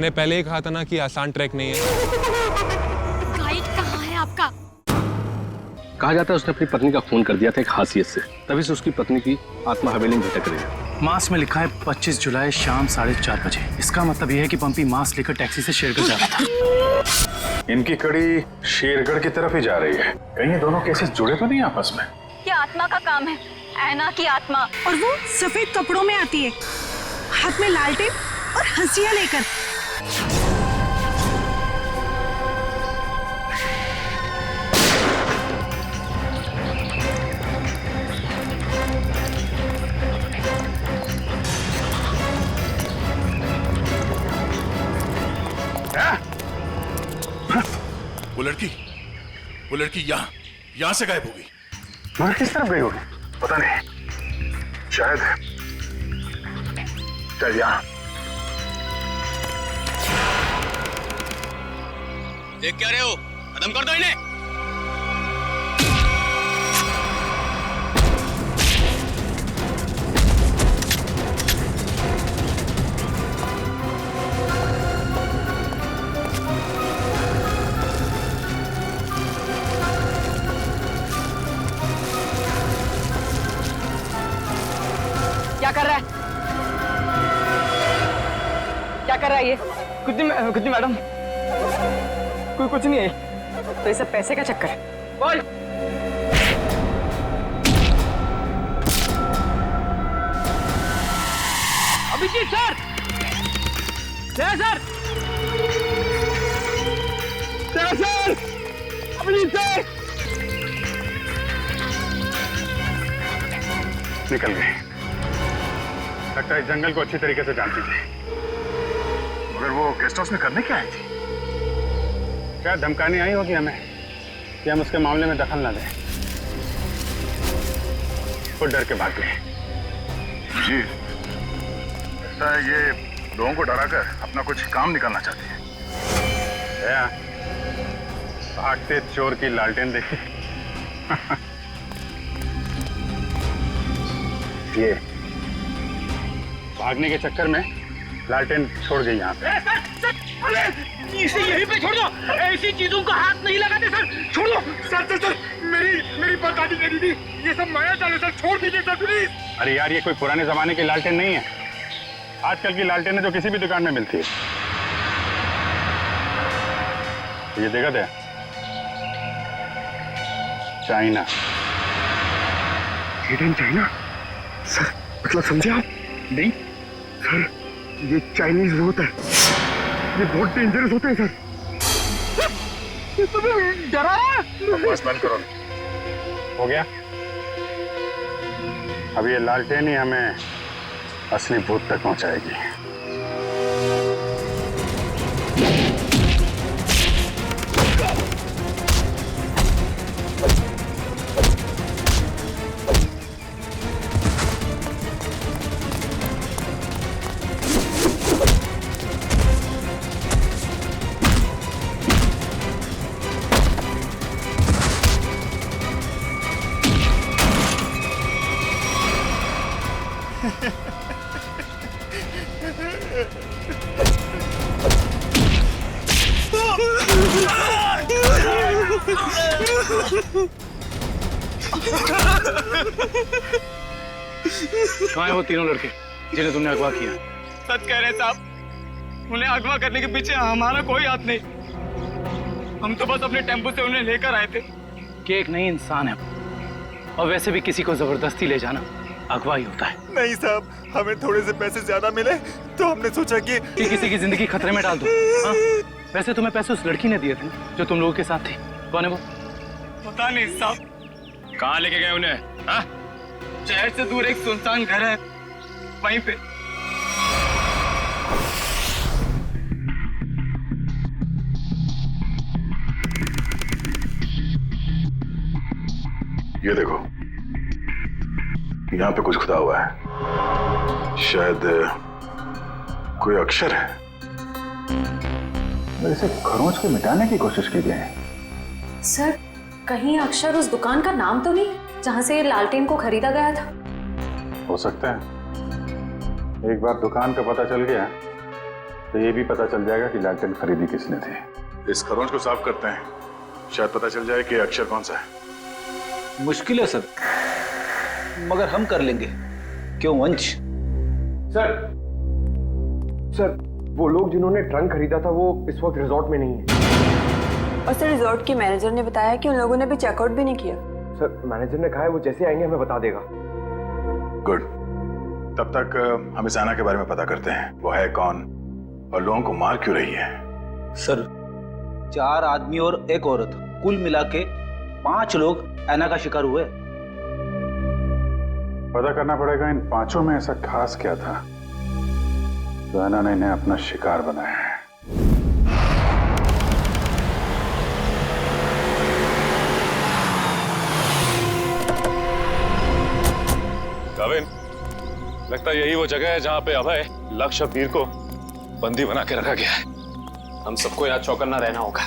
मैंने पहले ही कहा था ना कि आसान ट्रैक नहीं है। गाइड कहाँ है आपका? कहा जाता है उसने अपनी पत्नी का खून कर दिया था एक हासियत से, तभी से उसकी पत्नी की आत्मा हवेली में भटक रही है। मास में लिखा है 25 जुलाई शाम 4:30 बजे। इसका मतलब यह है कि पंपी मास लेकर टैक्सी से शेरगढ़ जा रहा था। इनकी कड़ी शेरगढ़ की तरफ ही जा रही है। कहीं ये दोनों केसेस जुड़े तो नहीं आपस में? ये आत्मा का काम है, ऐना की आत्मा। और वो सफेद कपड़ों में आती है, हाथ में लालटेन और हंसिया लेकर। वो लड़की यहाँ से गायब होगी। मगर किस तरफ गई होगी पता नहीं। शायद यहाँ। देख क्या रहे हो? खत्म कर दो इन्हें। क्या कर रहा है? क्या कर रहा है ये? कुछ नहीं मैडम, कुछ नहीं है। तो ये सब पैसे का चक्कर है। बोल। Abhijeet sir, sir, Abhijeet sir निकल गए। लगता है इस जंगल को अच्छी तरीके से जानती थी। मगर वो गेस्ट हाउस में करने क्या आई थी? शायद धमकाने आई होगी हमें कि हम उसके मामले में दखल न दें। वो डर के भाग गए। जी, ऐसा है ये लोगों को डराकर अपना कुछ काम निकालना चाहती है। भागते चोर की लालटेन देखी। ये भागने के चक्कर में लालटेन छोड़ गई यहाँ पे। सर, इसे यहीं पे छोड़ दो। ऐसी चीजों का हाथ नहीं लगाते सर। छोड़ो सर, मेरी बर्बादी करी थी। ये सब माया चाल है सर, छोड़ दीजिए सर प्लीज। अरे यार, ये कोई पुराने जमाने की लालटेन नहीं है। आजकल की लालटेन है जो किसी भी दुकान में मिलती है। ये देखा था? चाइना। चाइना सर, मतलब समझे आप? नहीं सर, ये चाइनीज होता है, ये बहुत डेंजरस होते हैं सर। डरा बस बंद करो। हो गया? अब ये लालटेन ही हमें असली भूत तक पहुंचाएगी। कहाँ हैं वो तीनों लड़के जिन्हें तुमने अगवा किया? सच कह रहे हैं साहब, उन्हें अगवा करने के पीछे हमारा कोई हाथ नहीं। हम तो बस अपने टेम्पो से उन्हें लेकर आए थे। कि एक नई इंसान है, और वैसे भी किसी को जबरदस्ती ले जाना अगवा ही होता है। नहीं साहब, हमें थोड़े से पैसे ज्यादा मिले तो हमने सोचा कि किसी की जिंदगी खतरे में डाल दो। हाँ? वैसे तुम्हें पैसे उस लड़की ने दिए थे जो तुम लोगों के साथ थी। कौन है वो? पता नहीं साहब। कहाँ लेके गए उन्हें? हाँ? शहर से दूर एक सुनसान घर है, वहीं पे। ये देखो, यहाँ पे कुछ खुदा हुआ है। शायद कोई अक्षर है। इसे खरोंच के मिटाने की कोशिश की गई है। सर, कहीं अक्षर उस दुकान का नाम तो नहीं जहां से लालटेन को खरीदा गया था? हो सकता है। एक बार दुकान का पता चल गया तो ये भी पता चल जाएगा कि लालटेन खरीदी किसने थी। इस खरोंच को साफ करते हैं, शायद पता चल जाए कि अक्षर कौन सा है। मुश्किल है सर, मगर हम कर लेंगे। क्यों वंश? सर वो लोग जिन्होंने ट्रंक खरीदा था वो इस वक्त रिजॉर्ट में नहीं है। और सर रिजॉर्ट के मैनेजर ने बताया कि उन लोगों ने भी चेकआउट भी नहीं किया। सर मैनेजर ने कहा है वो जैसे आएंगे हमें बता देगा। गुड, तब तक हम इस आना के बारे में पता करते हैं, वो है कौन और लोगों को मार क्यों रही है। सर 4 आदमी और 1 औरत, कुल मिला के 5 लोग ऐना का शिकार हुए। पता करना पड़ेगा इन 5 में ऐसा खास क्या था तो ऐना ने इन्हें अपना शिकार बनाया है। गाविन, लगता है यही वो जगह है जहां पे अभय, लक्ष्य और वीर को बंदी बना के रखा गया है। हम सबको यहाँ चौकन्ना रहना होगा।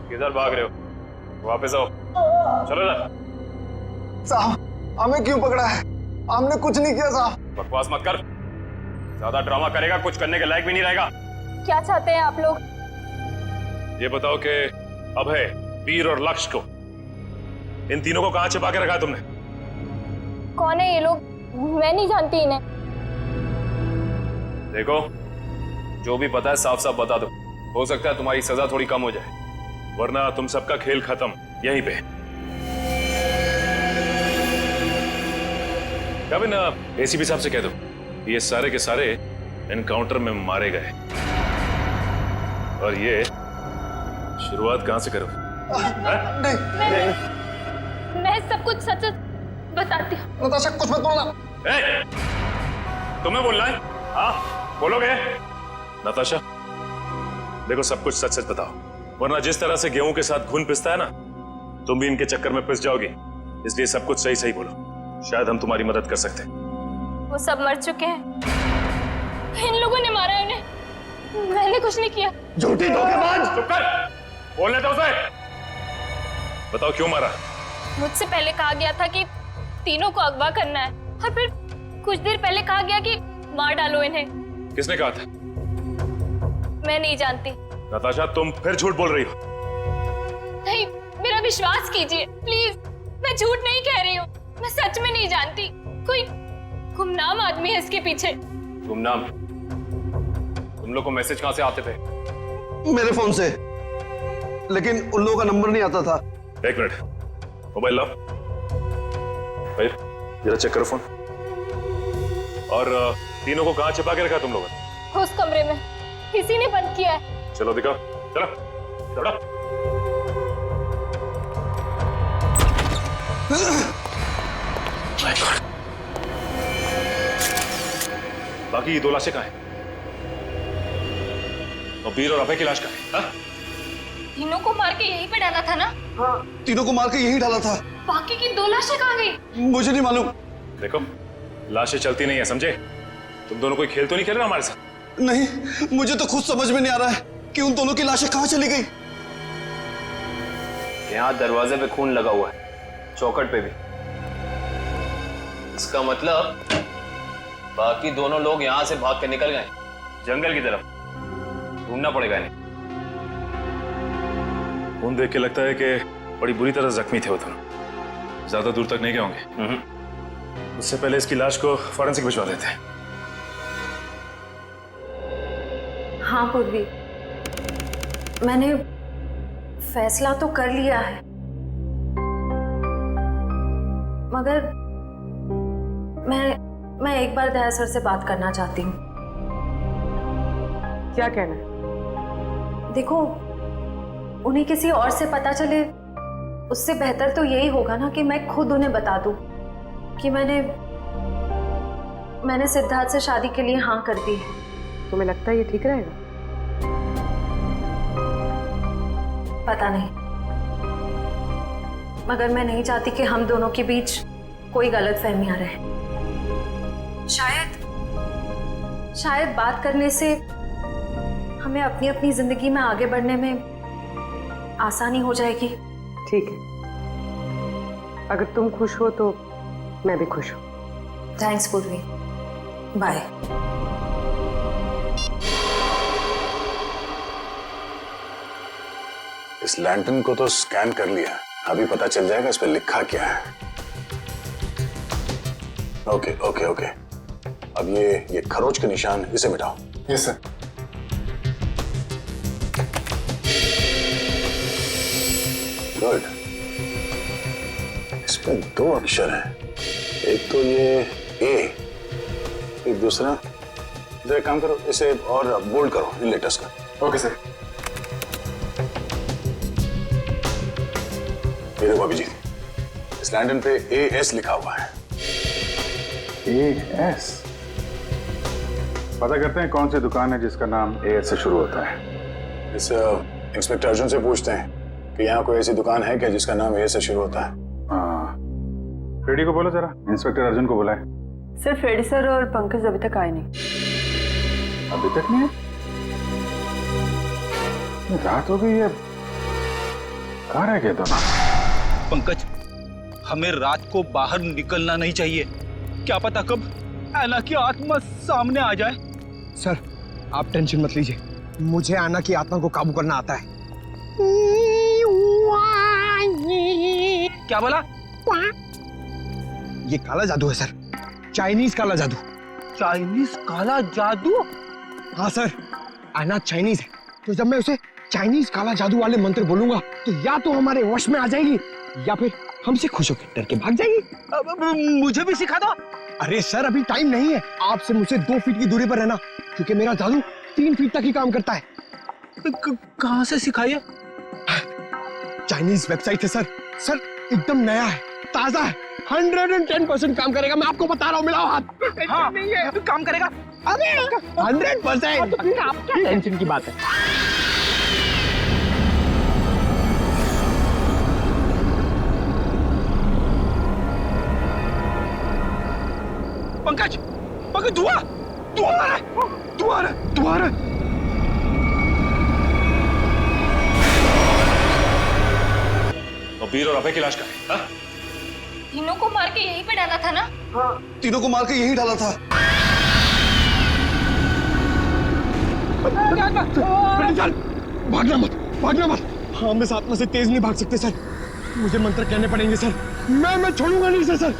किधर भाग रहे हो? वापस आओ, चलो ना। साहब हमें क्यों पकड़ा है? हमने कुछ नहीं किया साहब। बकवास मत कर, ज्यादा ड्रामा करेगा कुछ करने के लायक भी नहीं रहेगा। क्या चाहते हैं आप लोग? ये बताओ कि अभय, वीर और लक्ष्य को, इन तीनों को कहां छिपा के रखा है तुमने? कौन है ये लोग? मैं नहीं जानती इन्हें। देखो, जो भी पता है साफ साफ बता दो, हो सकता है तुम्हारी सजा थोड़ी कम हो जाए, वरना तुम सबका खेल खत्म यहीं पे। गाविन, एसीपी साहब से कह दो ये सारे के सारे एनकाउंटर में मारे गए। और ये शुरुआत कहां से करो? मैं सब कुछ सच बताती हूँ। नताशा कुछ मत बोलना। तुम्हें बोलना है? हाँ बोलोगे? नताशा देखो, सब कुछ सच सच बताओ, वरना जिस तरह से गेहूं के साथ घुन पिसता है ना, तुम भी इनके चक्कर में पिस जाओगी। इसलिए सब कुछ सही सही बोलो, शायद हम तुम्हारी मदद कर सकते हैं। वो सब मर चुके हैं, इन लोगों ने मारा है उन्हें, मैंने कुछ नहीं किया। झूठी धोखेबाज! चुप कर, बोलने दो उसे। बताओ क्यों मारा? मुझसे पहले कहा गया था कि तीनों को अगवा करना है, और फिर कुछ देर पहले कहा गया कि मार डालो इन्हें। किसने कहा था? मैं नहीं जानती। नताशा तुम फिर झूठ बोल रही हो। नहीं, मेरा विश्वास कीजिए प्लीज, मैं झूठ नहीं कह रही हूँ, मैं सच में नहीं जानती। कोई गुमनाम आदमी है इसके पीछे। गुमनाम? तुम लोग को मैसेज कहां से आते थे? मेरे फोन से, लेकिन उन लोगों का नंबर नहीं आता था। 1 मिनट, मोबाइल लाओ भाई, जरा चेक करो फोन। और तीनों को कहां छिपा के रखा तुम लोगों ने? उस कमरे में, किसी ने बंद किया है। चलो दिखाओ, चलो चलो। बाकी ये 2 लाशें कहां हैं? और वीर और अभय की लाश कहां है? तीनों को मार के यहीं पे डाला था ना? हाँ, तीनों को मार के यही डाला था। बाकी की 2 लाशें कहाँ गई? मुझे नहीं मालूम। देखो, लाशें चलती नहीं है, समझे? तुम दोनों कोई खेल तो नहीं खेल रहे हमारे साथ? नहीं, मुझे तो खुद समझ में नहीं आ रहा है कि उन दोनों की लाशें कहाँ चली गई। यहाँ दरवाजे पे खून लगा हुआ है, चौखट पे भी। इसका मतलब बाकी दोनों लोग यहाँ से भाग के निकल गए जंगल की तरफ। ढूंढना पड़ेगा इन्हें। खून देख के लगता है कि बड़ी बुरी तरह जख्मी थे वो दोनों। ज्यादा दूर तक नहीं गए होंगे। उससे पहले इसकी लाश को फॉरेंसिक भिजवा देते हैं। हाँ पूर्वी, मैंने फैसला तो कर लिया है, मगर मैं एक बार दया सर से बात करना चाहती हूँ। क्या कहना है? देखो, उन्हें किसी और से पता चले उससे बेहतर तो यही होगा ना कि मैं खुद उन्हें बता दूं कि मैंने सिद्धार्थ से शादी के लिए हाँ कर दी है। तुम्हें लगता है ये ठीक रहेगा? पता नहीं, मगर मैं नहीं चाहती कि हम दोनों के बीच कोई गलतफहमियां रहे। शायद बात करने से हमें अपनी अपनी जिंदगी में आगे बढ़ने में आसानी हो जाएगी। ठीक है, अगर तुम खुश हो तो मैं भी खुश हूँ। थैंक्स पूर्वी, बाय। इस लैंटर्न को तो स्कैन कर लिया, अभी पता चल जाएगा इस पे लिखा क्या है। ओके ओके ओके, अब ये खरोच के निशान इसे मिटाओ। Yes sir. गुड। इसमें 2 अक्षर हैं, एक तो ये ए, एक दूसरा। एक काम करो, इसे और बोल्ड करो इन लेटर्स का। Okay sir. ये देखो अभिजीत, इस लैंटर्न पे AS लिखा हुआ है। AS? पता करते हैं कौन सी दुकान है जिसका नाम AS से शुरू होता है। इस इंस्पेक्टर अर्जुन से पूछते हैं कि यहाँ कोई ऐसी दुकान है क्या जिसका नाम A से शुरू होता है। हाँ, फ्रेडी को बोलो जरा, इंस्पेक्टर अर्जुन को बुलाए। सर, फ्रेडी सर और पंकज अभी तक आए नहीं। अभी तक नहीं? रात हो गई है, कहाँ रह गए दोनों? पंकज, हमें रात को बाहर निकलना नहीं चाहिए। क्या पता कब ऐना की आत्मा सामने आ जाए। सर, आप टेंशन मत लीजिए, मुझे आना की आत्मा को काबू करना आता है। क्या बोला? ये काला जादू है सर, चाइनीज काला जादू। चाइनीज काला जादू? हाँ सर, आना चाइनीज है, तो जब मैं उसे चाइनीज काला जादू वाले मंत्र बोलूंगा तो या तो हमारे वश में आ जाएगी या फिर हमसे खुश होकर डर के भाग जाएगी। मुझे भी सिखा दो। अरे सर, अभी टाइम नहीं है, आपसे मुझसे 2 फीट की दूरी पर रहना, क्योंकि मेरा जादू 3 फीट तक ही काम करता है। कहाँ से सिखाइए? चाइनीज वेबसाइट है सर। सर, एकदम नया है, ताजा है, 110% काम करेगा, मैं आपको बता रहा हूँ। मिलाओ हाथ। हाँ, नहीं है, काम करेगा। अरे 100%। तो फिर आप क्या टेंशन की बात है? पंकज, धुआं आ रहा है। और वीर और अभय की लाश कहाँ है? तीनों को मार के यहीं पे डाला था ना? हाँ, तीनों को मार के यही डाला था। भागना मत। हाँ, हम इस आत्मा से तेज नहीं भाग सकते सर, मुझे मंत्र कहने पड़ेंगे सर। मैं छोड़ूंगा नहीं सर। सर,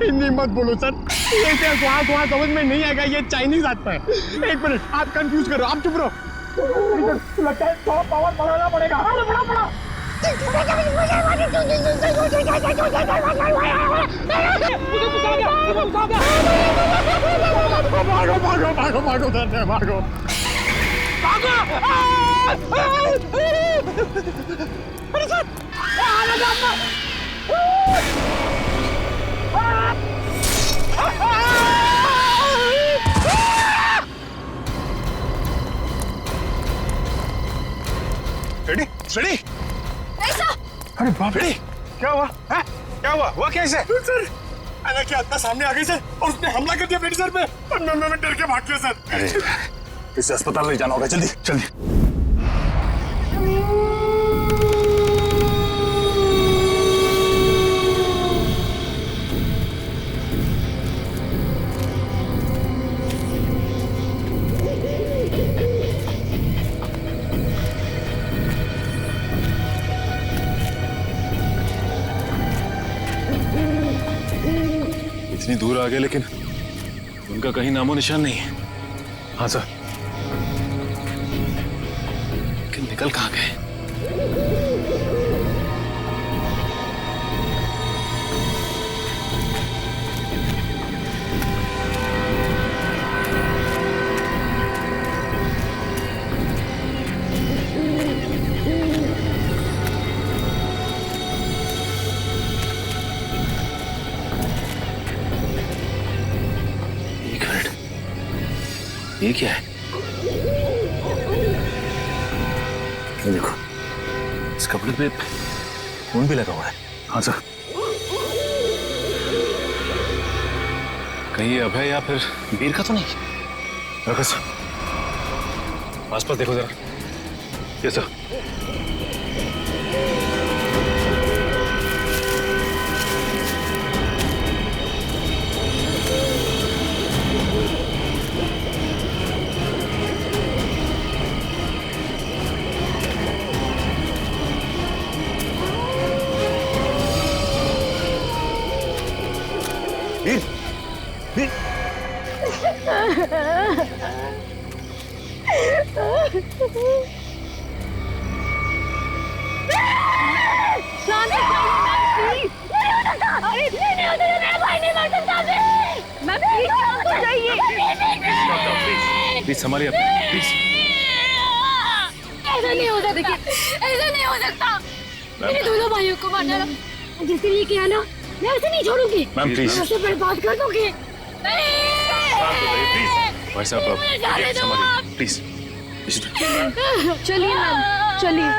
हिंदी मत बोलो सर, ये क्या वहाँ समझ में नहीं आएगा, ये चाइनीज आता है। 1 मिनट, आप कंफ्यूज करो, आप चुप रहो। लगता है थोड़ा पावर बढ़ाना पड़ेगा। भागो। रेडी? ऐसा? अरे बाप रे, क्या हुआ? क्या हुआ कैसे? सर, ऐना की आत्मा सामने आ गई सर और उसने हमला कर दिया मेरे सर पे और मैं डर के भाग गया सर। अरे इसे अस्पताल ले जाना होगा, जल्दी जल्दी। इतनी दूर आ गए लेकिन उनका कहीं नामो निशान नहीं है। हाँ सर, लेकिन निकल कहाँ गए? ये क्या है? ये देखो, इस कपड़े पे खून भी लगा हुआ है। हाँ सर, कहीं ये अभय या फिर वीर का तो नहीं? रखो सर, आसपास देखो जरा। ये सर, प्लीज संभालिए, प्लीज। ऐसा नहीं हो सकता, ऐसा नहीं हो सकता। मेरे दोनों भाइयों को मारना जिसने ये किया ना, मैं उसे नहीं छोड़ूंगी। मैम प्लीज, मैं उसे बर्बाद कर दूंगी। भाई साहब संभालिए प्लीज। चलिए मैम, चलिए।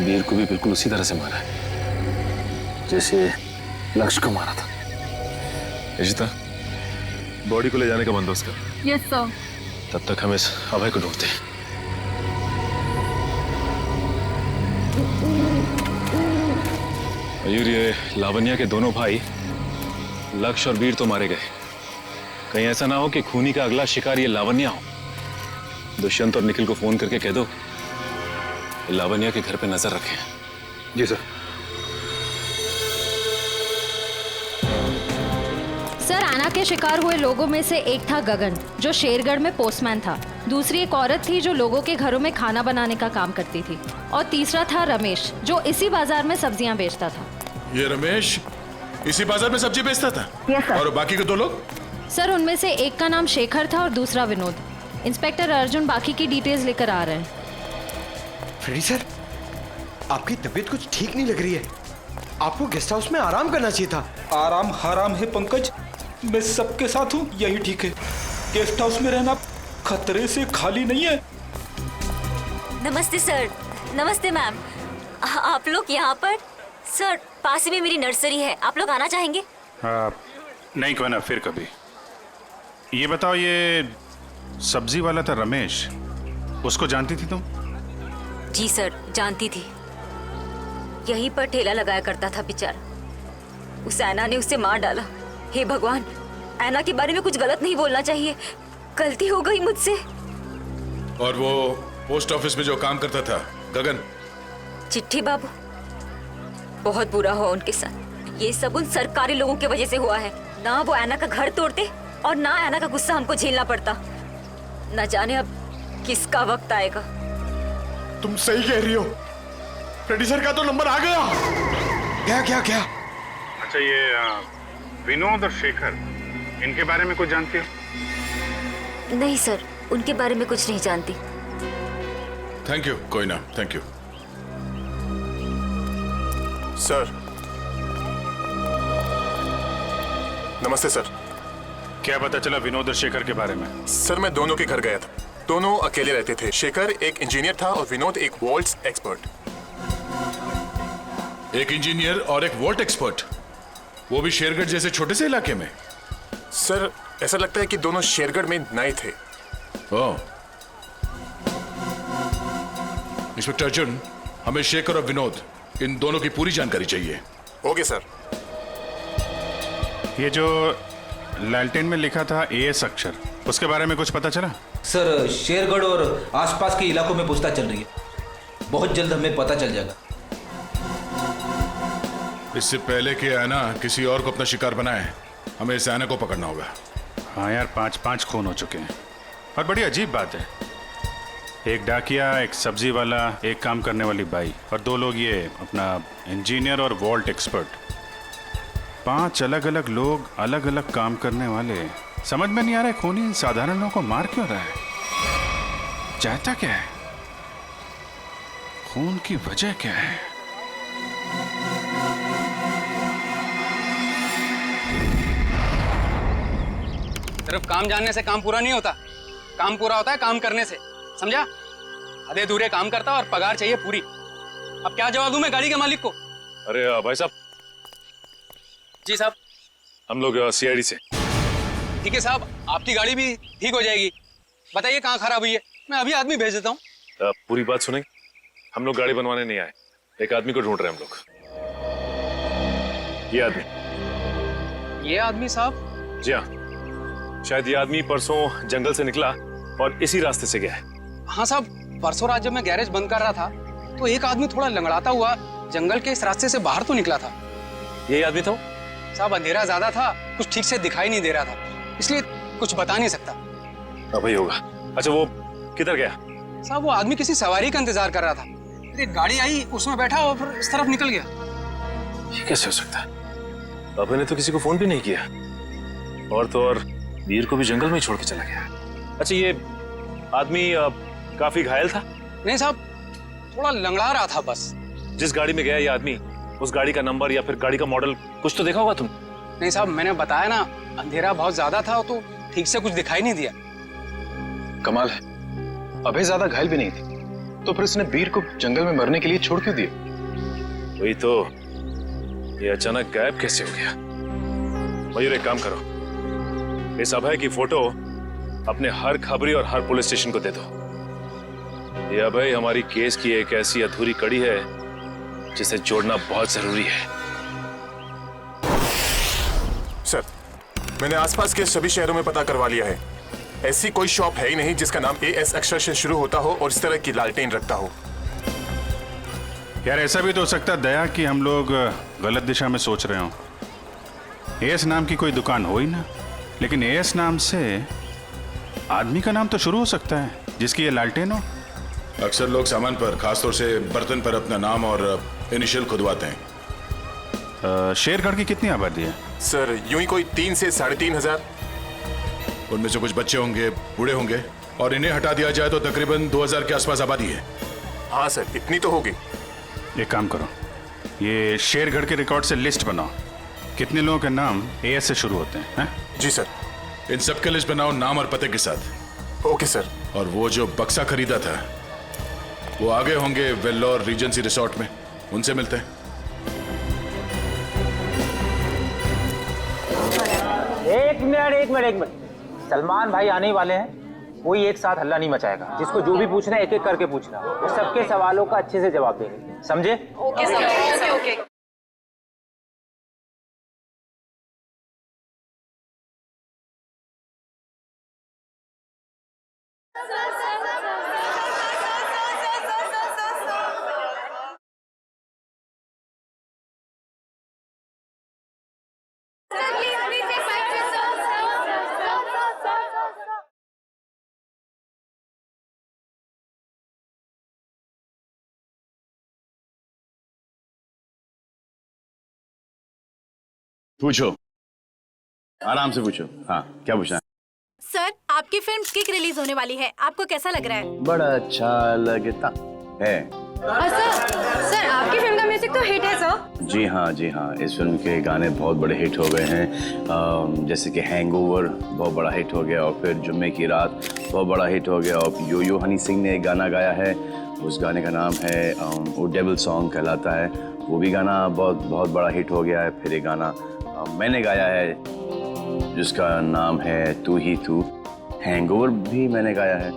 वीर को भी बिल्कुल उसी तरह से मारा है जैसे लक्ष्य को मारा था। इशिता, बॉडी को ले जाने का बंदोबस्त कर। Yes sir. तब तक हम इस अभय को ढूंढते हैं। मयूर, ये लावण्या के दोनों भाई लक्ष्य और वीर तो मारे गए। कहीं ऐसा ना हो कि खूनी का अगला शिकार ये लावण्या हो। दुष्यंत और निखिल को फोन करके कह दो लावण्या के घर पे नजर रखें। जी सर। सर, आना के शिकार हुए लोगों में से एक था गगन, जो शेरगढ़ में पोस्टमैन था। दूसरी एक औरत थी जो लोगों के घरों में खाना बनाने का काम करती थी। और तीसरा था रमेश, जो इसी बाजार में सब्जियां बेचता था। ये रमेश इसी बाजार में सब्जी बेचता था? Yes sir. और बाकी के दो लोग? सर, उनमें से एक का नाम शेखर था और दूसरा विनोद। इंस्पेक्टर अर्जुन बाकी की डिटेल्स लेकर आ रहे हैं। फ्रेडी सर, आपकी तबीयत कुछ ठीक नहीं लग रही है। आपको गेस्ट हाउस में आराम करना चाहिए था। आराम हराम है पंकज, मैं सबके साथ हूँ, यही ठीक है। गेस्ट हाउस में रहना खतरे से खाली नहीं है। नमस्ते सर। नमस्ते मैम। आप लोग यहाँ पर? सर, पास ही में मेरी नर्सरी है, आप लोग आना चाहेंगे? नहीं, क्यों ना, फिर कभी। ये बताओ, ये सब्जी वाला था रमेश, उसको जानती थी तुम? जी सर, जानती थी। यहीं पर ठेला लगाया करता था बेचारा। उस ऐना ने उसे मार डाला। हे भगवान, ऐना के बारे में कुछ गलत नहीं बोलना चाहिए, गलती हो गई मुझसे। और वो पोस्ट ऑफिस में जो काम करता था गगन? चिट्ठी बाबू, बहुत बुरा हुआ उनके साथ। ये सब उन सरकारी लोगों की वजह से हुआ है। ना वो ऐना का घर तोड़ते और ना ऐना का गुस्सा हमको झेलना पड़ता। न जाने अब किसका वक्त आएगा। तुम सही कह रही हो, फ्रेडी सर का तो नंबर आ गया। क्या क्या क्या? अच्छा, ये विनोद और शेखर, इनके बारे में कुछ जानती हो? नहीं सर, उनके बारे में कुछ नहीं जानती। Thank you. कोई ना, थैंक यू सर। नमस्ते सर। क्या पता चला विनोद और शेखर के बारे में? सर मैं दोनों के घर गया था, दोनों अकेले रहते थे। शेखर एक इंजीनियर था और विनोद एक वॉल्ट एक्सपर्ट। एक इंजीनियर और एक वॉल्ट एक्सपर्ट, वो भी शेरगढ़ जैसे छोटे से इलाके में? सर ऐसा लगता है कि दोनों शेरगढ़ में नए थे। ओह। इंस्पेक्टर अर्जुन, हमें शेखर और विनोद इन दोनों की पूरी जानकारी चाहिए। Okay sir. ये जो लालटेन में लिखा था एएस अक्षर, उसके बारे में कुछ पता चला? सर शेरगढ़ और आसपास के इलाकों में पूछताछ चल रही है, बहुत जल्द हमें पता चल जाएगा। इससे पहले कि ऐना किसी और को अपना शिकार बनाए, हमें इस ऐना को पकड़ना होगा। हाँ यार, 5 खून हो चुके हैं। और बड़ी अजीब बात है, एक डाकिया, एक सब्जी वाला, एक काम करने वाली बाई और 2 लोग ये अपना इंजीनियर और वॉल्ट एक्सपर्ट। 5 अलग अलग लोग, अलग अलग काम करने वाले। समझ में नहीं आ रहा है खूनी इन साधारण लोगों को मार क्यों रहा है? चाहता क्या है? खून की वजह क्या है? सिर्फ काम जानने से काम पूरा नहीं होता, काम पूरा होता है काम करने से, समझा? आधे अधूरे काम करता और पगार चाहिए पूरी। अब क्या जवाब दूं मैं गाड़ी के मालिक को? अरे भाई साहब। जी साहब। हम लोग सीआईडी से। ठीक है साहब, आपकी गाड़ी भी ठीक हो जाएगी। बताइए कहाँ खराब हुई है, मैं अभी आदमी भेज देता हूँ। पूरी बात सुनेंगे? हम लोग गाड़ी बनवाने नहीं आए, एक आदमी को ढूंढ रहे हैं हम लोग। ये आदमी साहब? जी हाँ, शायद ये आदमी परसों जंगल से निकला और इसी रास्ते से गया है। हाँ साहब, परसों रात जब मैं गैरेज बंद कर रहा था तो एक आदमी थोड़ा लंगड़ाता हुआ जंगल के इस रास्ते से बाहर तो निकला था। यही आदमी था? साहब अंधेरा ज्यादा था, कुछ ठीक से दिखाई नहीं दे रहा था, इसलिए कुछ बता नहीं सकता। वही होगा। अच्छा वो किधर गया? साहब वो आदमी किसी सवारी का इंतजार कर रहा था, एक गाड़ी आई उसमें बैठा और फिर इस तरफ निकल गया। ये कैसे हो सकता है? अभय ने तो किसी को फोन भी नहीं किया, और तो और वीर को भी जंगल में ही छोड़ के चला गया। अच्छा ये आदमी काफी घायल था? नहीं साहब, थोड़ा लंगड़ा रहा था बस। जिस गाड़ी में गया ये आदमी, उस गाड़ी का नंबर या फिर गाड़ी का मॉडल कुछ तो देखा होगा तुम? नहीं साहब, मैंने बताया ना, अंधेरा बहुत ज्यादा था तो ठीक से कुछ दिखाई नहीं दिया। कमाल है, अभय ज्यादा घायल भी नहीं थी, तो फिर उसने वीर को जंगल में मरने के लिए छोड़ क्यों दिया? वही तो, ये अचानक गायब कैसे हो गया? मयूर एक काम करो, इस अभय की फोटो अपने हर खबरी और हर पुलिस स्टेशन को दे दो। ये अभय हमारी केस की एक ऐसी अधूरी कड़ी है जिसे जोड़ना बहुत जरूरी है। सर मैंने आसपास के सभी शहरों में पता करवा लिया है, ऐसी कोई शॉप है ही नहीं जिसका नाम एएस अक्षर से शुरू होता हो और इस तरह की लालटेन रखता हो। यार ऐसा भी तो हो सकता है दया कि हम लोग गलत दिशा में सोच रहे हो। एएस नाम की कोई दुकान हो ही ना, लेकिन एएस नाम से आदमी का नाम तो शुरू हो सकता है जिसकी ये लालटेन हो। अक्सर लोग सामान पर, खासतौर से बर्तन पर अपना नाम और इनिशियल खुदवाते हैं। शेरगढ़ की कितनी आबादी है? सर यूं ही कोई 3 से 3.5 हजार। उनमें से कुछ बच्चे होंगे, बूढ़े होंगे, और इन्हें हटा दिया जाए तो तकरीबन 2000 के आसपास आबादी है। हाँ सर, इतनी तो होगी। एक काम करो, ये शेरगढ़ के रिकॉर्ड से लिस्ट बनाओ, कितने लोगों के नाम एएस से शुरू होते हैं? जी सर। इन सब के लिस्ट बनाओ नाम और पते के साथ। Okay sir. और वो जो बक्सा खरीदा था वो आगे होंगे वेल्लोर रीजेंसी रिसोर्ट में, उनसे मिलते हैं। एक मिनट, सलमान भाई आने ही वाले हैं, कोई एक साथ हल्ला नहीं मचाएगा। जिसको जो भी पूछना है एक एक करके पूछना, वो सबके सवालों का अच्छे से जवाब देंगे, समझे? Okay sir, okay. पूछो, आराम से पूछो। हाँ, क्या पूछना है? सर, आपकी फिल्म किक रिलीज होने वाली है, आपको कैसा लग रहा है? बड़ा अच्छा लगता है। सर आपकी फिल्म का म्यूजिक तो हिट है सर। जी हाँ, इस फिल्म के गाने बहुत बड़े हिट हो गए हैं। जैसे कि हैंगओवर बहुत बड़ा हिट हो गया, और फिर जुम्मे की रात बहुत बड़ा हिट हो गया, और यो यो हनी सिंह ने एक गाना गाया है, उस गाने का नाम है वो डेविल सॉन्ग कहलाता है, वो भी गाना बहुत बड़ा हिट हो गया है। फिर एक गाना मैंने गाया है जिसका नाम है तू ही तू, हैंगओवर भी मैंने गाया है।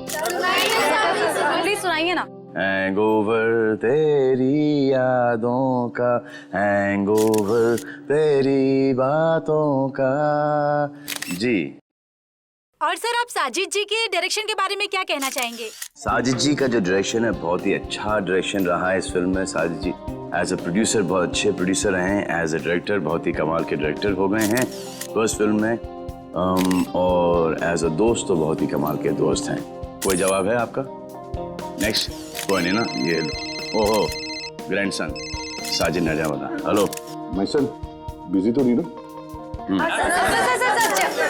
प्लीज सुनाइए ना। हैंगओवर तेरी यादों का, हैंगओवर तेरी बातों का। जी। और सर आप साजिद जी के डायरेक्शन के बारे में क्या कहना चाहेंगे? साजिद जी का जो डायरेक्शन है बहुत ही अच्छा डायरेक्शन रहा है इस फिल्म में। साजिद जी एज अ प्रोड्यूसर बहुत अच्छे प्रोड्यूसर रहे हैं, एज अ डायरेक्टर बहुत ही कमाल के डायरेक्टर हो गए हैं फर्स्ट फिल्म में, और एज अ दोस्त तो बहुत ही कमाल के दोस्त हैं। कोई जवाब है आपका? नेक्स्ट कोई नहीं ना, ये ओहो grandson Sajid Nazamat. Hello my son, busy तो नहीं ना?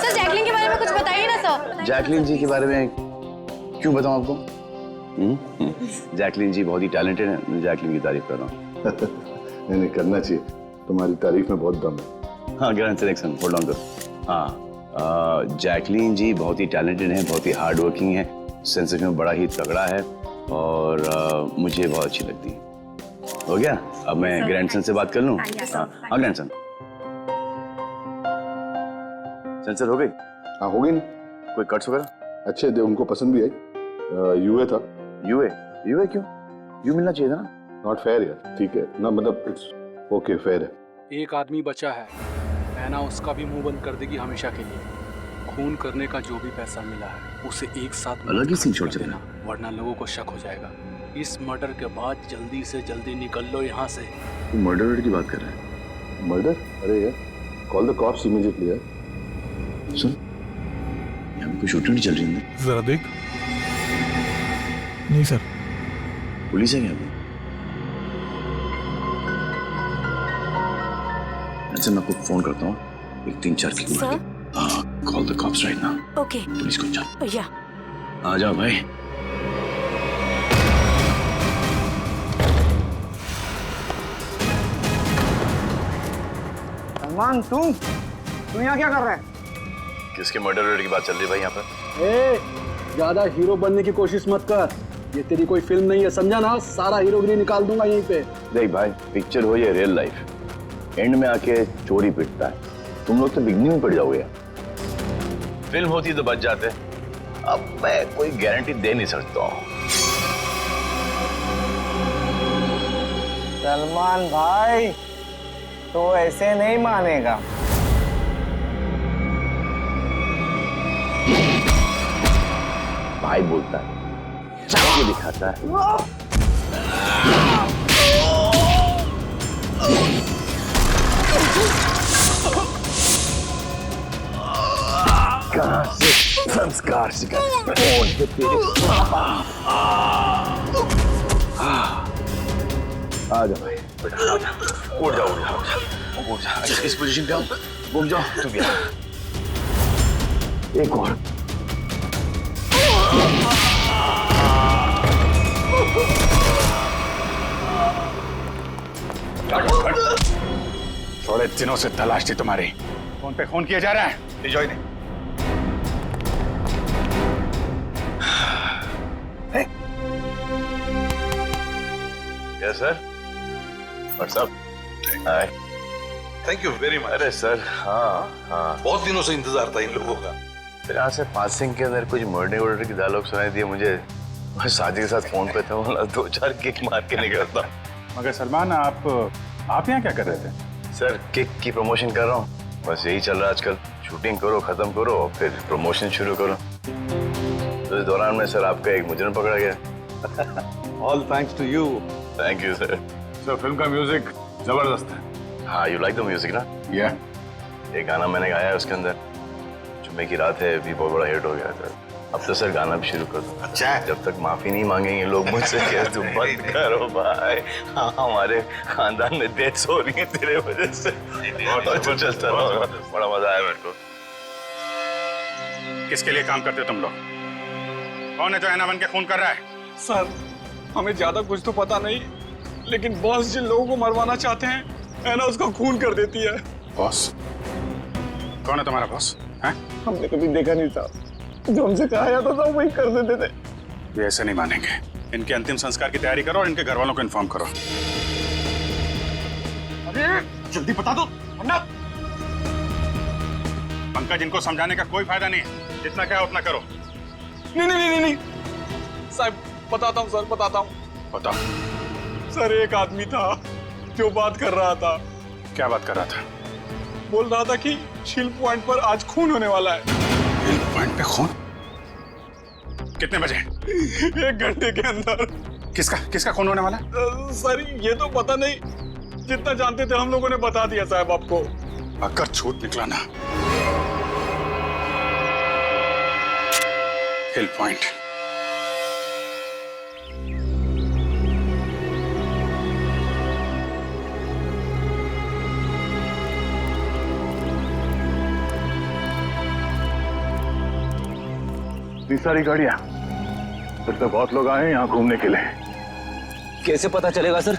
सर जैकलिन के बारे में कुछ बताइए ना सर। जैकलिन जी के बारे में क्यों बताऊं आपको? जैकलिन जी बहुत ही टैलेंटेड है, जैकलिन की तारीफ कर रहा हूँ। नहीं करना चाहिए, तुम्हारी तारीफ में बहुत दम है। हाँ ग्रैंड सिलेक्शन होल्ड ऑन करो। हाँ जैकलिन जी बहुत ही टैलेंटेड हैं, बहुत ही हार्ड वर्किंग है, सेंस ऑफ ह्यूमर बड़ा ही तगड़ा है, और मुझे बहुत अच्छी लगती है। हो गया, अब मैं ग्रैंडसन से बात कर लूँ? हाँ ग्रैंडसन सेंसर हो गई? हाँ हो गई ना। कोई कट्स वगैरह? अच्छे थे, उनको पसंद भी आई। यूए था। यूए क्यों? यू मिलना चाहिए था ना। नॉट फेयर यार। ठीक है ना, मतलब इट्स ओके, फेयर है। एक आदमी बचा है, मैना उसका भी मुंह बंद कर देगी हमेशा के लिए। खून करने का जो भी पैसा मिला है उसे एक साथ अलग ही सीन छोड़ देना, वरना लोगों को शक हो जाएगा। इस मर्डर के बाद जल्दी से जल्दी निकल लो यहाँ से। तू मर्डर की बात कर रहा है? मर्डर? अरे यार कॉल द कॉप्स इमीडिएटली यार। सुन, यहाँ पे कोई शूटिंग नहीं चल रही है? जरा देख। नहीं सर। पुलिस है क्या? अच्छा मैं आपको फोन करता हूँ, एक 3-4 की मार के। Call the cops right now. Okay. Police को जाओ। या। आ जाओ भाई। सलमान तू यहाँ क्या कर रहा है? किसके मर्डर की बात चल रही है भाई यहाँ पर? ज्यादा हीरो बनने की कोशिश मत कर, ये तेरी कोई फिल्म नहीं है, समझा ना? सारा हीरोगिरी निकाल दूंगा यहीं पे। देख भाई, पिक्चर हो या रियल लाइफ, एंड में आके चोरी पिटता है। तुम लोग तो बिगनिंग में पड़ जाओगे यार। फिल्म होती तो बच जाते, अब मैं कोई गारंटी दे नहीं सकता हूँ। सलमान भाई तो ऐसे नहीं मानेगा। भाई बोलता है, चाय दिखाता है। कहाँ से संस्कार सिखा? कौन है तेरे? आ जा भाई, बेटा आ जा। उठ जा। इस पोजीशन पे आओ, घूम जाओ। तू भी आ। एक और। थोड़े दिनों से तलाश थी तुम्हारी। फोन पे फोन किया जा रहा है। ले जाओ इन्हें। Yes sir. What's up? Hi. Thank you very much. अरे सर हाँ, बहुत दिनों से इंतजार था इन लोगों का। फिर यहाँ से पासिंग के अंदर कुछ मर्डर की डायलॉग सुनाई दिए मुझे। मैं साजिद के साथ फोन पे था, 2-4 किक मार के निकलता। मगर सलमान आप यहाँ क्या कर रहे थे? सर किक की प्रमोशन कर रहा हूँ, बस यही चल रहा है आजकल। शूटिंग करो, खत्म करो, और फिर प्रमोशन शुरू करो। तो इस दौरान में सर आपका एक मुजरिम पकड़ा गया। All thanks to you. Thank you sir. Sir film का म्यूजिक जबरदस्त है। हाँ यू लाइक द म्यूजिक ना? या। एक गाना मैंने गाया है उसके अंदर, जुम्मे की रात है, भी बहुत बड़ा हिट हो गया था। अब तो सर गाना भी शुरू कर दो। अच्छा है। जब तक माफी नहीं मांगेंगे लोग मुझसे, क्या तुम बंद करो भाई। हाँ हमारे खानदान में डेथ्स हो रही है तेरे वजह से। तो चलता रहो, बड़ा मजा आया मेरे को। किसके लिए काम करते हो तुम लोग? कौन है जो ऐना बन के खून कर रहा है? सर हमें ज्यादा कुछ तो पता नहीं, लेकिन बॉस जिन लोगों को मरवाना चाहते हैं है ना, उसका खून कर देती है। बॉस? कौन है तुम्हारा बॉस? हैं? हमने कभी देखा नहीं था, जो हमसे कहा जाता था वही कर देते थे। ये ऐसे नहीं मानेंगे। इनके अंतिम संस्कार की तैयारी करो और इनके घर वालों को इन्फॉर्म करो। अरे जल्दी बता दो वरना। पंकज, इनको समझाने का कोई फायदा नहीं है, जितना क्या उतना करो। नहीं नहीं नहीं नहीं साहब, बताता हूँ सर, बताता हूँ। बताओ। सर एक आदमी था जो बात कर रहा था। क्या बात कर रहा था? बोल रहा था कि शिल पॉइंट पर आज खून होने वाला है। शिल पॉइंट पे खून? कितने बजे? 1 घंटे के अंदर। किसका खून होने वाला? सर ये तो पता नहीं, जितना जानते थे हम लोगों ने बता दिया साहब आपको। अगर झूठ निकला ना, हिल पॉइंट। इतनी सारी गाड़ियां, फिर तो बहुत लोग आए यहाँ घूमने के लिए। कैसे पता चलेगा सर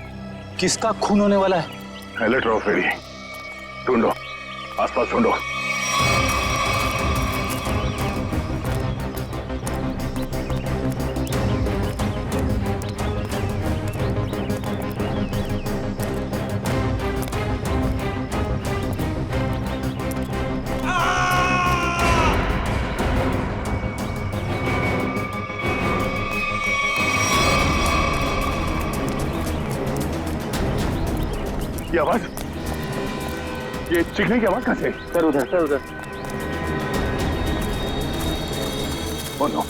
किसका खून होने वाला है? अलर्ट रहो फेरी, ढूंढो, आसपास ढूंढो। ये आवाज, ये चीखने की आवाज कहां से? सर उधर, सर उधर। Oh no.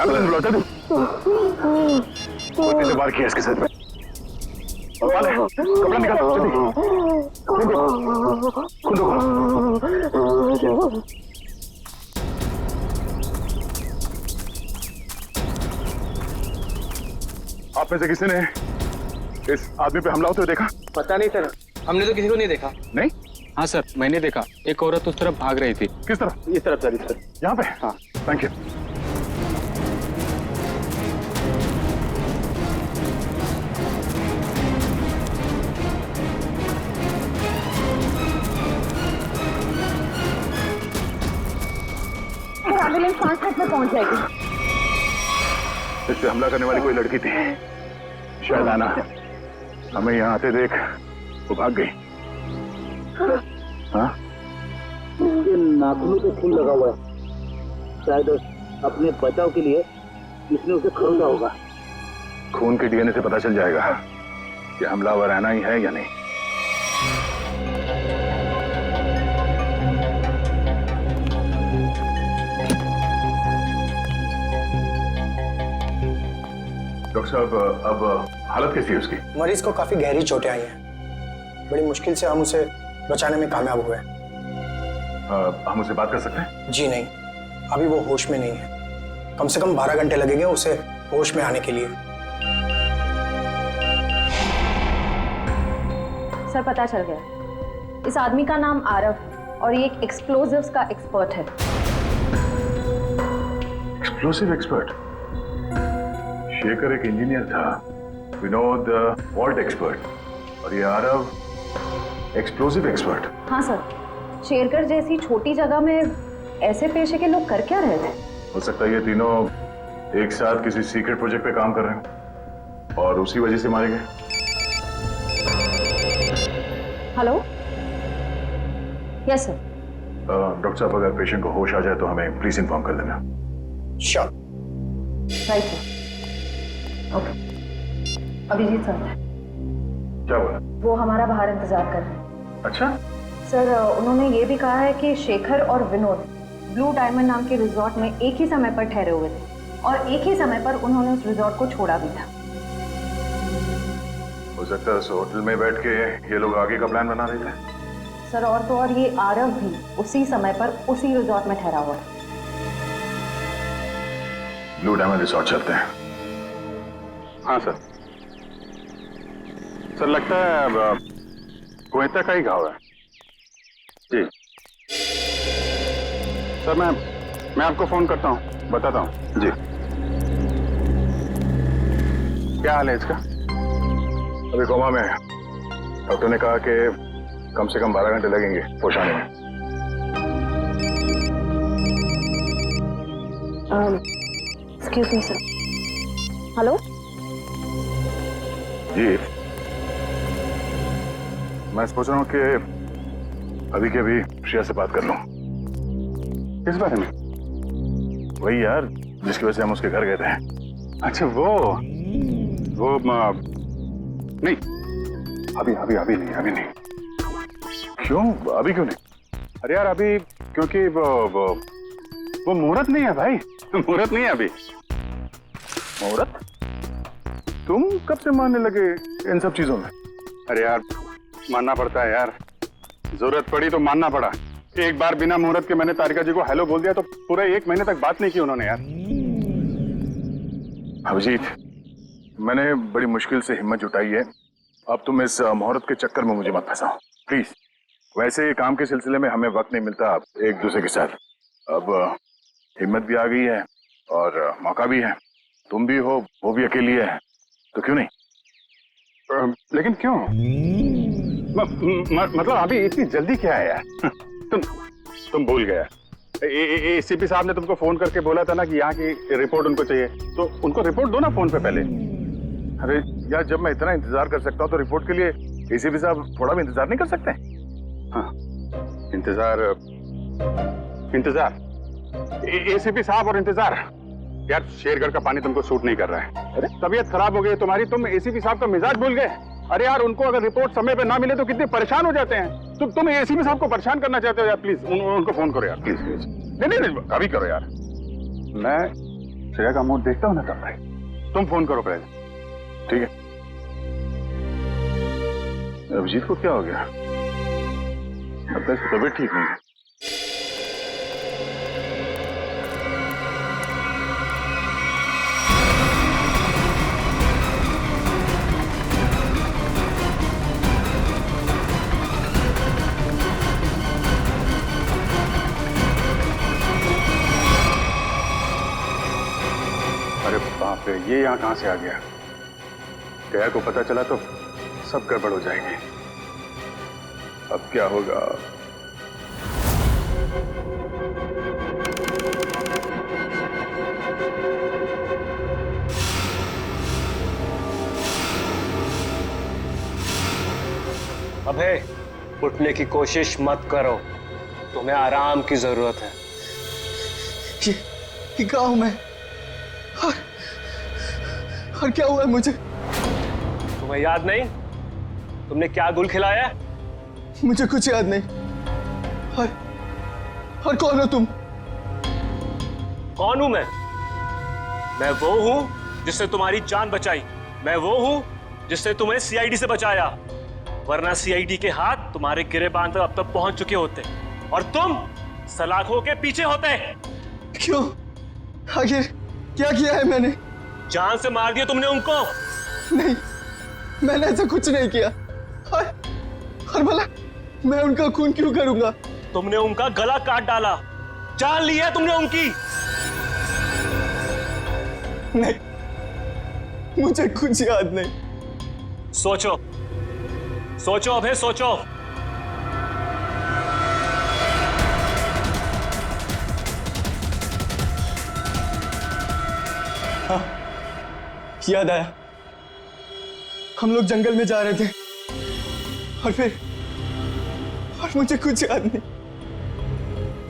एम्बुलेंस बुलाता तू? उसने वार किया इसके सर में। वाले, कपड़ा निकाल जल्दी। खुद आप में से किसी ने इस आदमी पे हमला होते हुए देखा? पता नहीं सर, हमने तो किसी को नहीं देखा। नहीं? हाँ सर, मैंने देखा। एक औरत उस तरफ भाग रही थी। किस तरफ? इस तरफ सर, इस तरफ। यहाँ पे? हाँ। Thank you. एम्बुलेंस 5 मिनट में पहुंच जाएगी। इस पे हमला करने वाली कोई लड़की थी, शायद आना। हमें यहाँ आते देख वो भाग गई। हाँ? उसके नाखूनों पे खून लगा हुआ है, शायद अपने बचाव के लिए इसने उसे खरीदा होगा। खून के डीएनए से पता चल जाएगा कि हमलावर आना ही है या नहीं। डॉक्टर साहब, अब हालत कैसी है उसकी? मरीज को काफी गहरी चोटें आई हैं। बड़ी मुश्किल से हम उसे बचाने में कामयाब हुए। हम उसे बात कर सकते हैं? जी नहीं, अभी वो होश में नहीं है। कम से कम 12 घंटे लगेंगे उसे होश में आने के लिए। सर पता चल गया, इस आदमी का नाम आरव है और ये एक एक्सप्लोजिव्स का एक्सपर्ट है। Explosive expert? शेखर एक इंजीनियर था, विनोद वॉल्ट एक्सपर्ट, और ये आरव एक्सप्लोसिव एक्सपर्ट। हाँ सर, शेरगढ़ जैसी छोटी जगह में ऐसे पेशे के लोग कर क्या रहे थे? हो सकता है ये तीनों एक साथ किसी सीक्रेट प्रोजेक्ट पे काम कर रहे हैं और उसी वजह से मारे गए। Hello, yes sir. डॉक्टर साहब, अगर पेशेंट को होश आ जाए तो हमें प्लीज इन्फॉर्म कर देना। Sure. Right sir. Okay, Abhijeet sir क्या बोला? वो हमारा बाहर इंतजार कर रहे हैं। अच्छा सर, उन्होंने ये भी कहा है कि शेखर और विनोद ब्लू डायमंड नाम के रिजॉर्ट में एक ही समय पर ठहरे हुए थे और एक ही समय पर उन्होंने उस रिजॉर्ट को छोड़ा भी था। हो सकता है उस होटल में बैठ के ये लोग आगे का प्लान बना रहे थे। सर और तो और ये आरव भी उसी समय पर उसी रिजॉर्ट में ठहरा हुआ था। ब्लू डायमंड रिसोर्ट चलते हैं। हाँ सर। सर लगता है गोयता का ही घाव है जी। सर मैं आपको फोन करता हूँ, बताता हूँ जी। क्या हाल है इसका? अभी कोमा में है। डॉक्टर ने कहा कि कम से कम 12 घंटे लगेंगे होश आने में। Excuse me sir. हेलो जी, मैं सोच रहा हूँ कि अभी के अभी श्रेया से बात कर लूं। किस बारे में? वही यार जिसकी वजह से हम उसके घर गए थे। अच्छा वो नहीं, अभी नहीं। क्यों? अभी क्यों नहीं? अरे यार अभी क्योंकि वो मुहूर्त नहीं है भाई, मुहूर्त नहीं है अभी। मुहूर्त? तुम कब से मानने लगे इन सब चीजों में? अरे यार मानना पड़ता है यार, जरूरत पड़ी तो मानना पड़ा। एक बार बिना मुहूर्त के मैंने तारिका जी को हेलो बोल दिया तो पूरे 1 महीने तक बात नहीं की उन्होंने यार। अभिजीत, मैंने बड़ी मुश्किल से हिम्मत जुटाई है, अब तुम इस मुहूर्त के चक्कर में मुझे मत फंसाओ प्लीज। वैसे काम के सिलसिले में हमें वक्त नहीं मिलता एक दूसरे के साथ। अब हिम्मत भी आ गई है और मौका भी है, तुम भी हो, वो भी अकेली है, तो क्यों नहीं? लेकिन क्यों? मतलब अभी इतनी जल्दी क्या है यार? तुम भूल गया। एसीपी साहब ने तुमको फोन करके बोला था ना कि यहाँ की रिपोर्ट उनको चाहिए, तो उनको रिपोर्ट दो ना फोन पे पहले। अरे यार जब मैं इतना इंतजार कर सकता हूँ तो रिपोर्ट के लिए एसीपी साहब थोड़ा भी इंतजार नहीं कर सकते? हाँ, इंतजार एसीपी साहब और इंतजार। यार शेरगढ़ का पानी तुमको सूट नहीं कर रहा है। अरे तबीयत खराब हो गई तुम्हारी, तुम एसीपी साहब का मिजाज भूल गए। अरे यार उनको अगर रिपोर्ट समय पे ना मिले तो कितने परेशान हो जाते हैं। तुम एसीपी साहब को परेशान करना चाहते हो यार, प्लीज उनको फोन करो यार, प्लीज। नहीं अभी करो यार, मैं श्रेया का मूड देखता हूँ ना तब भाई। तुम फोन करो पहले, ठीक है? अभिजीत को क्या हो गया? अब तक तबीयत ठीक नहीं है। अरे बाप रे, ये यहाँ कहां से आ गया? गया को पता चला तो सब गड़बड़ हो जाएगी। अब क्या होगा? अबे उठने की कोशिश मत करो, तुम्हें आराम की जरूरत है। ये गाँव में और क्या हुआ है मुझे? तुम्हें याद नहीं तुमने क्या गुल खिलाया? मुझे कुछ याद नहीं। और कौन हो तुम? कौन हूं मैं वो हूं जिसने तुम्हारी जान बचाई। मैं वो हूं जिसने तुम्हें सीआईडी से बचाया, वरना सीआईडी के हाथ तुम्हारे गिरेबान तक अब तक पहुंच चुके होते और तुम सलाखों के पीछे होते। क्यों? आखिर क्या किया है मैंने? जान से मार दिया तुमने उनको। नहीं, मैंने ऐसा कुछ नहीं किया। और भला मैं उनका खून क्यों करूंगा? तुमने उनका गला काट डाला, जान ली है तुमने उनकी। नहीं, मुझे कुछ याद नहीं। सोचो सोचो अभय, सोचो। हाँ, याद आया। हम लोग जंगल में जा रहे थे और मुझे कुछ याद नहीं।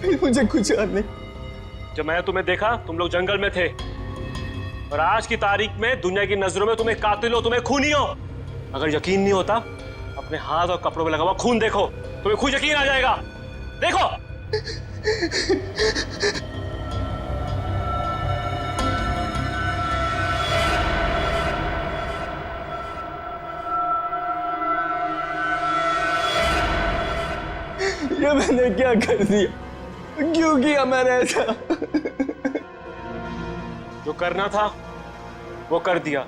फिर मुझे कुछ याद नहीं। जब मैंने तुम्हें देखा तुम लोग जंगल में थे और आज की तारीख में दुनिया की नजरों में तुम्हें कातिल हो, तुम्हें खूनी हो। अगर यकीन नहीं होता अपने हाथ और कपड़ों में लगा हुआ खून देखो, तुम्हें खुद यकीन आ जाएगा। देखो। ये मैंने क्या कर दिया? क्यों किया मैंने ऐसा? जो करना था वो कर दिया,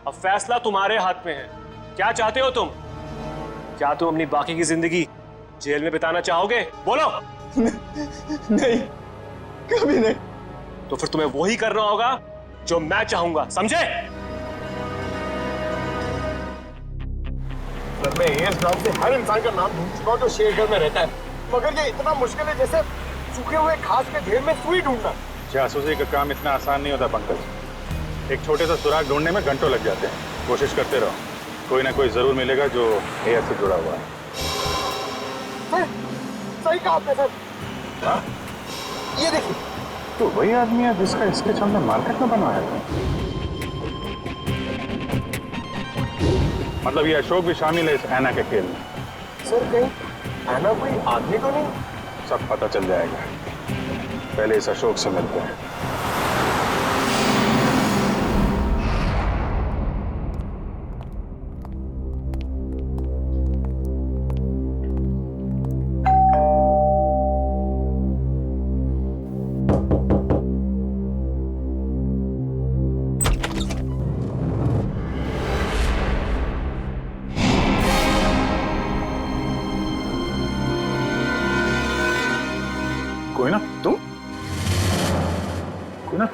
अब फैसला तुम्हारे हाथ में है। क्या चाहते हो तुम? क्या तुम अपनी बाकी की जिंदगी जेल में बिताना चाहोगे? बोलो। नहीं, कभी नहीं। तो फिर तुम्हें वही करना होगा जो मैं चाहूंगा, समझे? सर, मैं एएस नाम से हर इंसान का नाम ढूंढ चुका हूं जो शेरगढ़ में रहता है, मगर ये इतना मुश्किल है जैसे सूखे हुए घास के ढेर में सुई ढूंढना। जासूसी का काम इतना आसान नहीं होता पंकज। एक छोटे सा सुराग ढूंढने में घंटों लग जाते हैं। कोशिश करते रहो, कोई ना कोई जरूर मिलेगा जो एएस से जुड़ा हुआ है। सर, सही कहा आपने सर। हाँ? ये देखिए, तो वही आदमी है जिसका स्केच हमने मार्केट में बनवाया था। मतलब ये अशोक भी शामिल है इस ऐना के खेल में। सर, कहीं ऐना कोई आदमी तो नहीं? सब पता चल जाएगा, पहले इस अशोक से मिलते हैं।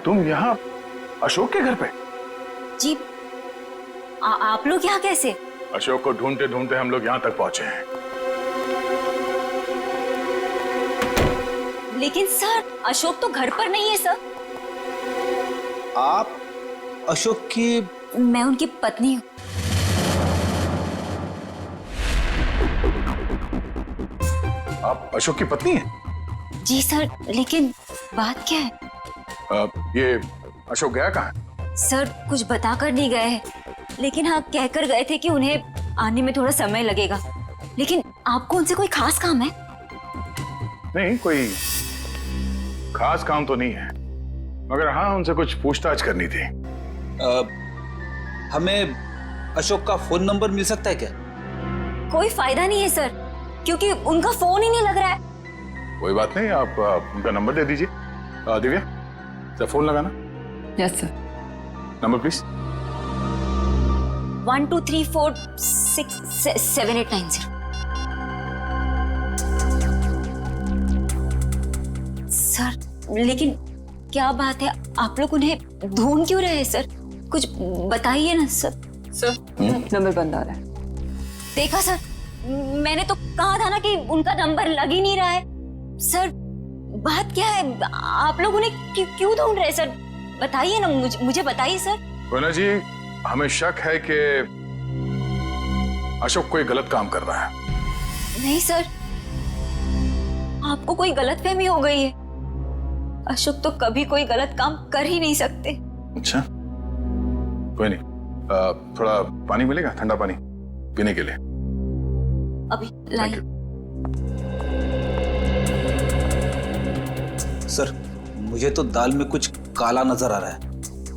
तुम यहाँ अशोक के घर पे? जी, आप लोग यहाँ कैसे? अशोक को ढूंढते ढूंढते हम लोग यहाँ तक पहुंचे हैं। लेकिन सर, अशोक तो घर पर नहीं है सर। आप अशोक की? मैं उनकी पत्नी हूँ। आप अशोक की पत्नी हैं? जी सर, लेकिन बात क्या है? ये अशोक गया कहाँ? सर, कुछ बताकर नहीं गए हैं, लेकिन हाँ कहकर गए थे कि उन्हें आने में थोड़ा समय लगेगा। लेकिन आपको उनसे कोई खास काम है? नहीं, कोई खास काम तो नहीं है, मगर हाँ उनसे कुछ पूछताछ करनी थी। हमें अशोक का फोन नंबर मिल सकता है क्या? कोई फायदा नहीं है सर, क्योंकि उनका फोन ही नहीं लग रहा है। कोई बात नहीं, आप उनका नंबर दे दीजिए। दिव्या, सर फोन लगाना। Yes sir. Number please. 1234667890। Sir, लेकिन क्या बात है, आप लोग उन्हें ढूंढ क्यों रहे हैं सर? कुछ बताइए ना सर। सर, नंबर बंद आ रहा है। देखा सर, मैंने तो कहा था ना कि उनका नंबर लग ही नहीं रहा है। सर, बात क्या है? आप लोग उन्हें क्यों ढूंढ रहे हैं सर? बताइए ना, मुझे बताइए सर। कोना जी, हमें शक है कि अशोक कोई गलत काम कर रहा है। नहीं सर, आपको कोई गलतफहमी हो गई है। अशोक तो कभी कोई गलत काम कर ही नहीं सकते। अच्छा, कोई नहीं, थोड़ा पानी मिलेगा, ठंडा पानी पीने के लिए? अभी लाइए। सर, मुझे तो दाल में कुछ काला नजर आ रहा है।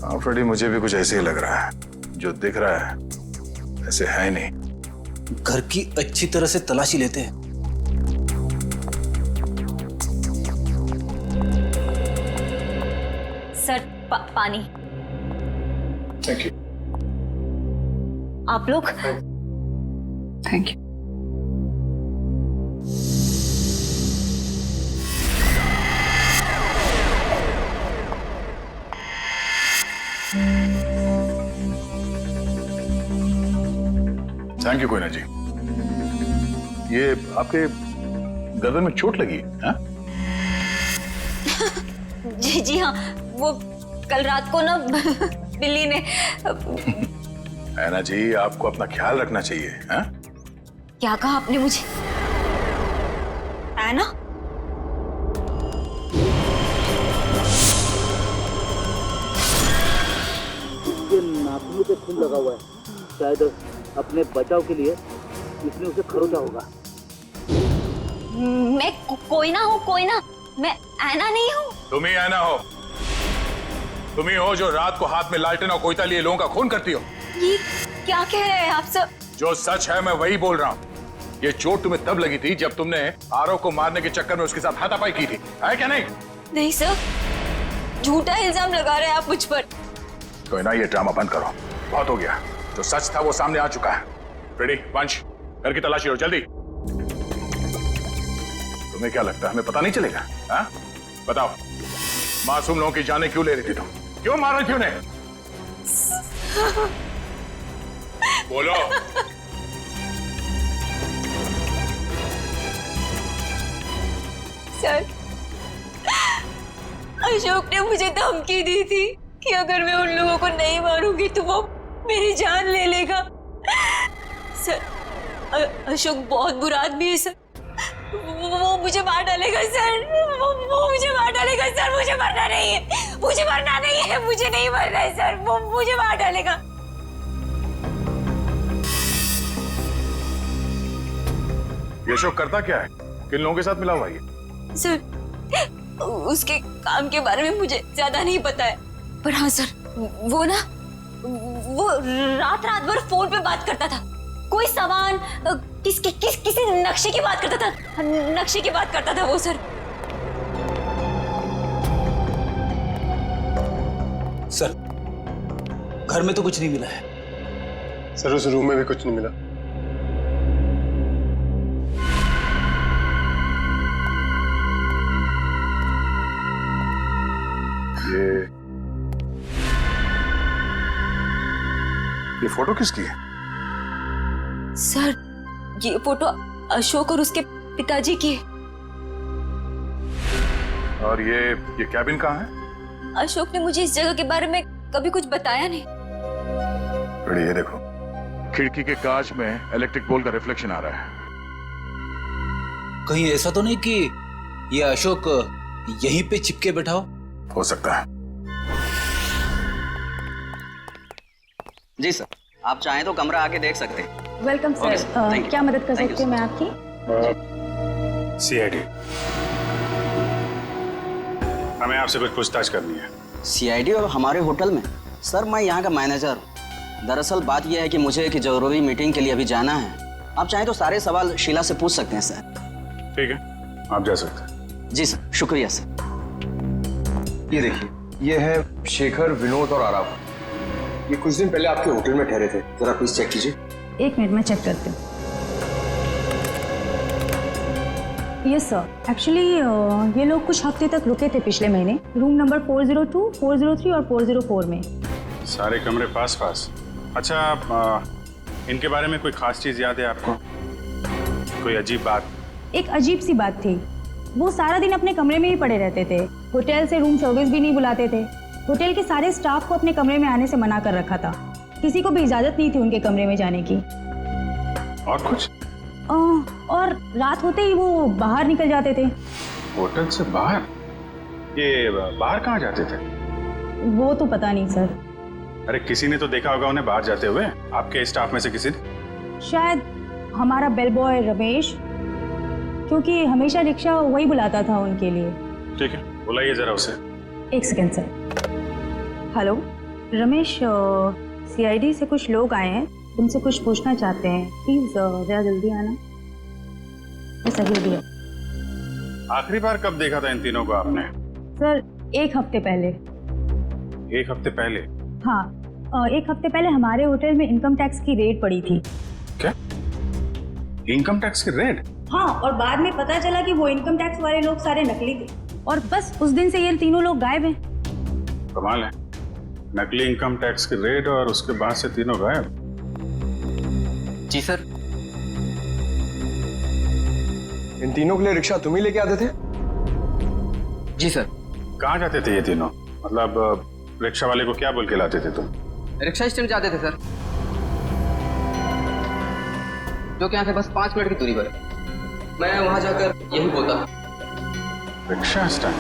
हाँ फ्रेडी, मुझे भी कुछ ऐसे ही लग रहा है। जो दिख रहा है ऐसे है नहीं। घर की अच्छी तरह से तलाशी लेते हैं। सर, पानी। Thank you. आप लोग? Thank you. Thank you Koyna ji. ये आपके गर्दन में चोट लगी है? हाँ? जी हाँ, वो कल रात को ना बिल्ली ने। ऐना जी, आपको अपना ख्याल रखना चाहिए। हाँ? क्या कहा आपने मुझे? ऐना? इसके नाखूनों पे खून लगा हुआ है, शायद अपने बचाव के लिए इसने उसे खरोचा होगा। मैं कोई ना हूँ, कोई ना। मैं ऐना नहीं हूँ। तुम ही ऐना हो। तुम ही हो जो रात को हाथ में लालटेन और कोयता लिए लोगों का खून करती हो। ये क्या कह रहे हैं आप सब? जो सच है मैं वही बोल रहा हूँ। ये चोट तुम्हें तब लगी थी जब तुमने आरव को मारने के चक्कर में उसके साथ हाथापाई की थी, है क्या नहीं? नहीं सर, झूठा इल्जाम लगा रहे हैं आप मुझ पर। कोई ना, ये ड्रामा बंद करो, बहुत हो गया। जो सच था वो सामने आ चुका है। फ्रेडी, वंश, घर की तलाशी लो जल्दी। तुम्हें क्या लगता है हमें पता नहीं चलेगा? हाँ बताओ, मासूम लोगों की जानें क्यों ले रही थी तुम? क्यों मार रही थी उन्हें? बोलो। सर, अशोक ने मुझे धमकी दी थी कि अगर मैं उन लोगों को नहीं मारूंगी तो वो मेरी जान ले लेगा। सर, अशोक बहुत बुरा आदमी है सर। वो मुझे मार डालेगा सर। वो मुझे मार डालेगा सर। मुझे मरना नहीं है। मुझे मरना नहीं है। मुझे नहीं मरना है सर। वो मुझे मार डालेगा। ये अशोक करता क्या है? किन लोगों के साथ मिला हुआ ये? सर, उसके काम के बारे में मुझे ज्यादा नहीं पता है, पर हाँ सर, वो रात भर फोन पे बात करता था। कोई सामान किसी नक्शे की बात करता था। नक्शे की बात करता था वो सर। सर, घर में तो कुछ नहीं मिला है। सर, उस रूम में भी कुछ नहीं मिला। ये फोटो किसकी है? सर, ये फोटो अशोक और उसके पिताजी की है। और ये कैबिन कहाँ है? अशोक ने मुझे इस जगह के बारे में कभी कुछ बताया नहीं। ये देखो, खिड़की के कांच में इलेक्ट्रिक पोल का रिफ्लेक्शन आ रहा है। कहीं ऐसा तो नहीं कि ये अशोक यहीं पे चिपके बैठा हो सकता है। जी सर, आप चाहें तो कमरा आके देख सकते हैं। Welcome sir. क्या मदद कर सकती हूँ मैं आपकी? सीआईडी, हमें आपसे कुछ पूछताछ करनी है। सीआईडी और हमारे होटल में? सर, मैं यहाँ का मैनेजर हूँ। दरअसल बात यह है कि मुझे एक जरूरी मीटिंग के लिए अभी जाना है। आप चाहें तो सारे सवाल शीला से पूछ सकते हैं सर। ठीक है, आप जा सकते हैं। जी सर, शुक्रिया सर। ये देखिए, ये है शेखर, विनोद और आराव। ये कुछ दिन पहले आपके होटल में ठहरे थे। जरा प्लीज चेक कीजिए। एक मिनट में चेक करती हूँ। यस सर, एक्चुअली ये लोग कुछ हफ्ते तक रुके थे पिछले महीने, रूम नंबर 402, 403 और 404 में। सारे कमरे पास पास। अच्छा, इनके बारे में कोई खास चीज याद है आपको? कोई अजीब बात? एक अजीब सी बात थी। वो सारा दिन अपने कमरे में ही पड़े रहते थे। होटल से रूम सर्विस भी नहीं बुलाते थे। होटल के सारे स्टाफ को अपने कमरे में आने से मना कर रखा था। किसी को भी इजाजत नहीं थी उनके कमरे में जाने की। और कुछ? और रात होते ही वो बाहर निकल जाते थे। होटल से बाहर? ये बाहर कहाँ जाते थे? वो तो पता नहीं सर। अरे किसी ने तो देखा होगा उन्हें बाहर जाते हुए, आपके स्टाफ में से किसी ने? शायद हमारा बेल बॉय रमेश, क्योंकि हमेशा रिक्शा वही बुलाता था उनके लिए। ठीक है, बुलाइए जरा उसे। एक second sir. Hello Ramesh, CID से कुछ लोग आए हैं, तुमसे कुछ पूछना चाहते हैं। प्लीज जरा जल्दी आना। सही दिया। आखिरी बार कब देखा था इन तीनों को आपने? सर, एक हफ्ते पहले। एक हफ्ते पहले? हाँ, एक हफ्ते पहले हमारे होटल में इनकम टैक्स की रेड पड़ी थी। क्या? इनकम टैक्स की रेड? हाँ, और बाद में पता चला कि वो इनकम टैक्स वाले लोग सारे नकली थे, और बस उस दिन से ये तीनों लोग गायब हैं। कमाल है, नकली इनकम टैक्स की रेड और उसके बाद से तीनों गायब। जी सर। इन तीनों के लिए रिक्शा तुम ही लेके आते थे? जी सर। कहाँ जाते थे ये तीनों? मतलब रिक्शा वाले को क्या बोल के लाते थे तुम? रिक्शा स्टैंड जाते थे सर, जो कि यहाँ से बस 5 मिनट की दूरी पर है। मैं वहां जाकर यही बोलता। Rickshaw stand?